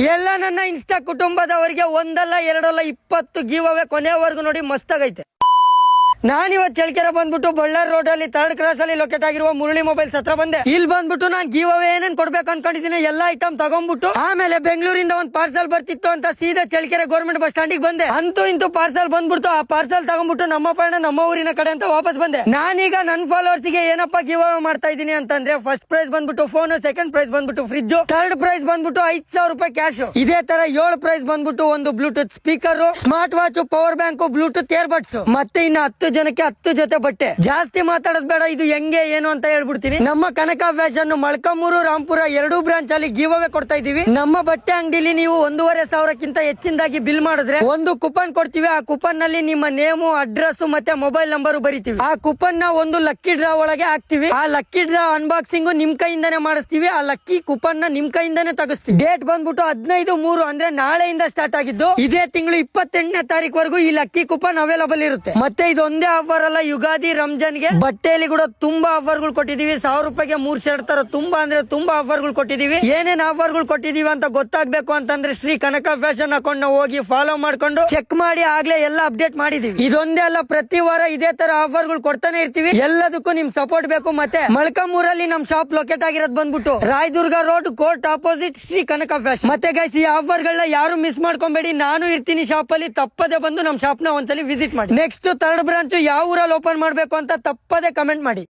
ಎಲ್ಲ ನನ್ನ ಇನ್ಸ್ಟಾ ಕುಟುಂಬದವರಿಗೆ ಒಂದಲ್ಲ ಎರಡಲ್ಲ 20 ಗಿವ್ ಅವೇ ಕೊನೆವರೆಗೂ ನೋಡಿ ಮಸ್ತಾಗೈತೆ. ನಾನಿವತ್ತು ಚಳ್ಳಕೆರೆ ಬಂದ್ಬಿಟ್ಟು ಬಳ್ಳಾರಿ ರೋಡ್ ಅಲ್ಲಿ 3rd ಕ್ರಾಸ್ ಅಲ್ಲಿ ಲೊಕೇಟ್ ಆಗಿರುವ ಮುರಳಿ ಮೊಬೈಲ್ಸ್ ಹತ್ರ ಬಂದೆ. ಇಲ್ಲಿ ಬಂದ್ಬಿಟ್ಟು ನಾನು ಗಿವ್ ಅವೇ ಏನೇನ್ ಕೊಡ್ಬೇಕು ಅನ್ಕೊಂಡಿದ್ದೀನಿ ಎಲ್ಲಾ ಐಟಮ್ ತಗೊಂಡ್ಬಿಟ್ಟು ಆಮೇಲೆ ಬೆಂಗಳೂರಿಂದ ಒಂದು ಪಾರ್ಸಲ್ ಬರ್ತಿತ್ತು ಅಂತ ಸೀದಾ ಚಳ್ಳಕೆರೆ ಗೌರ್ಮೆಂಟ್ ಬಸ್ ಸ್ಟ್ಯಾಂಡ್ ಬಂದೆ. ಅಂತೂ ಇಂತೂ ಪಾರ್ಸಲ್ ಬಂದ್ಬಿಟ್ಟು ಆ ಪಾರ್ಸಲ್ ತಗೊಂಡ್ಬಿಟ್ಟು ನಮ್ಮ ಪಯಣ ನಮ್ಮ ಊರಿನ ಕಡೆ ಅಂತ ವಾಪಸ್ ಬಂದೆ. ನಾನೀಗ ನನ್ನ ಫಾಲೋವರ್ಸ್ ಗೆ ಏನಪ್ಪಾ ಗಿವ್ ಅವೇ ಮಾಡ್ತಾ ಇದ್ದೀನಿ ಅಂತಂದ್ರೆ ಫಸ್ಟ್ ಪ್ರೈಸ್ ಬಂದ್ಬಿಟ್ಟು ಫೋನ್, ಸೆಕೆಂಡ್ ಪ್ರೈಸ್ ಬಂದ್ಬಿಟ್ಟು ಫ್ರಿಜ್, ಥರ್ಡ್ ಪ್ರೈಸ್ ಬಂದ್ಬಿಟ್ಟು 5,000 ರೂಪಾಯಿ ಕ್ಯಾಶ್. ಇದೇ ತರ 7 ಪ್ರೈಸ್ ಬಂದ್ಬಿಟ್ಟು ಒಂದು Bluetooth speaker, smart watch, power bank, Bluetooth earbuds, ಮತ್ತೆ ಇನ್ನು 10 ಜನಕ್ಕೆ 10 ಜೊತೆ ಬಟ್ಟೆ. ಜಾಸ್ತಿ ಮಾತಾಡೋದ್ ಬೇಡ, ಇದು ಹೆಂಗೆ ಏನು ಅಂತ ಹೇಳ್ಬಿಡ್ತೀನಿ. ನಮ್ಮ ಕನಕ ಫ್ಯಾಷನ್ ಮೊಳಕಾಮೂರು, ರಾಂಪುರ 2 ಬ್ರಾಂಚ್ ಅಲ್ಲಿ ಗಿವ್ ಅವೇ ಕೊಡ್ತಾ ಇದೀವಿ. ನಮ್ಮ ಬಟ್ಟೆ ಅಂಗಡಿಲಿ ನೀವು 1,500ಕ್ಕಿಂತ ಹೆಚ್ಚಿನದಾಗಿ ಬಿಲ್ ಮಾಡಿದ್ರೆ ಒಂದು ಕೂಪನ್ ಕೊಡ್ತೀವಿ. ಆ ಕೂಪನ್ ನಲ್ಲಿ ನಿಮ್ಮ ನೇಮು, ಅಡ್ರೆಸ್ ಮತ್ತೆ ಮೊಬೈಲ್ ನಂಬರ್ ಬರೀತೀವಿ. ಆ ಕೂಪನ್ ನ ಒಂದು ಲಕ್ಕಿ ಡ್ರಾ ಒಳಗೆ ಹಾಕ್ತಿವಿ. ಆ ಲಕ್ಕಿ ಡ್ರಾ ಅನ್ಬಾಕ್ಸಿಂಗ್ ನಿಮ್ ಕೈಯಿಂದಾನೆ ಮಾಡಿಸ್ತೀವಿ. ಆ ಲಕ್ಕಿ ಕೂಪನ್ ನ ನಿಮ್ ಕೈಯಿಂದಾನೆ ತಗಿಸ್ತೀವಿ. ಡೇಟ್ ಬಂದ್ಬಿಟ್ಟು 15/3 ಅಂದ್ರೆ ನಾಳೆಯಿಂದ ಸ್ಟಾರ್ಟ್ ಆಗಿದ್ದು ಇದೇ ತಿಂಗಳು 28ನೇ ತಾರೀಕು ಈ ಲಕ್ಕಿ ಕೂಪನ್ ಅವೈಲಬಲ್ ಇರುತ್ತೆ. ಮತ್ತೆ ಇದೊಂದೇ ಆಫರ್ ಅಲ್ಲ, ಯುಗಾದಿ, ರಂಜಾನ್ ಗೆ ಬಟ್ಟೆಯಲ್ಲಿ ಕೂಡ ತುಂಬಾ ಆಫರ್ ಗಳು ಕೊಟ್ಟಿದೀವಿ. 1000 ರೂಪಾಯಿಗೆ 3 ಶರ್ಟ್ ತರ ತುಂಬಾ ಅಂದ್ರೆ ತುಂಬಾ ಆಫರ್ ಗಳು ಕೊಟ್ಟಿದೀವಿ. ಏನೇನ್ ಆಫರ್ ಗಳು ಕೊಟ್ಟಿದೀವಿ ಅಂತ ಗೊತ್ತಾಗ್ಬೇಕು ಅಂತಂದ್ರೆ ಶ್ರೀ ಕನಕ ಫ್ಯಾಷನ್ ಅಕೌಂಟ್ ನ ಹೋಗಿ ಫಾಲೋ ಮಾಡ್ಕೊಂಡು ಚೆಕ್ ಮಾಡಿ ಆಗ್ಲೇ ಎಲ್ಲ ಅಪ್ಡೇಟ್ ಮಾಡಿದೀವಿ. ಇದೊಂದೇ ಅಲ್ಲ, ಪ್ರತಿ ವಾರ ಇದೇ ತರ ಆಫರ್ ಗಳು ಕೊಡ್ತಾನೆ ಇರ್ತೀವಿ. ಎಲ್ಲದಕ್ಕೂ ನಿಮ್ ಸಪೋರ್ಟ್ ಬೇಕು. ಮತ್ತೆ ಮೊಳಕಾಮೂರಲ್ಲಿ ನಮ್ ಶಾಪ್ ಲೊಕೇಟ್ ಆಗಿರೋದು ಬಂದ್ಬಿಟ್ಟು Rayadurga road court opposite Shri Kanaka fashion. ಮತ್ತೆ ಗೈಸ್, ಈ ಆಫರ್ ಗಳನ್ನ ಯಾರು ಮಿಸ್ ಮಾಡ್ಕೊಂಬೇಡಿ. ನಾನು ಇರ್ತೀನಿ ಶಾಪ್ ಅಲ್ಲಿ, ತಪ್ಪದೆ ಬಂದು ನಮ್ ಶಾಪ್ ನ ಒಂದ್ಸಲಿ ವಿಸಿಟ್ ಮಾಡಿ. ನೆಕ್ಸ್ಟ್ 3rd ಬ್ರಾಂಚ್ ಯಾವ ಊರಲ್ಲಿ ಓಪನ್ ಮಾಡ್ಬೇಕು ಅಂತ ತಪ್ಪದೆ ಕಮೆಂಟ್ ಮಾಡಿ.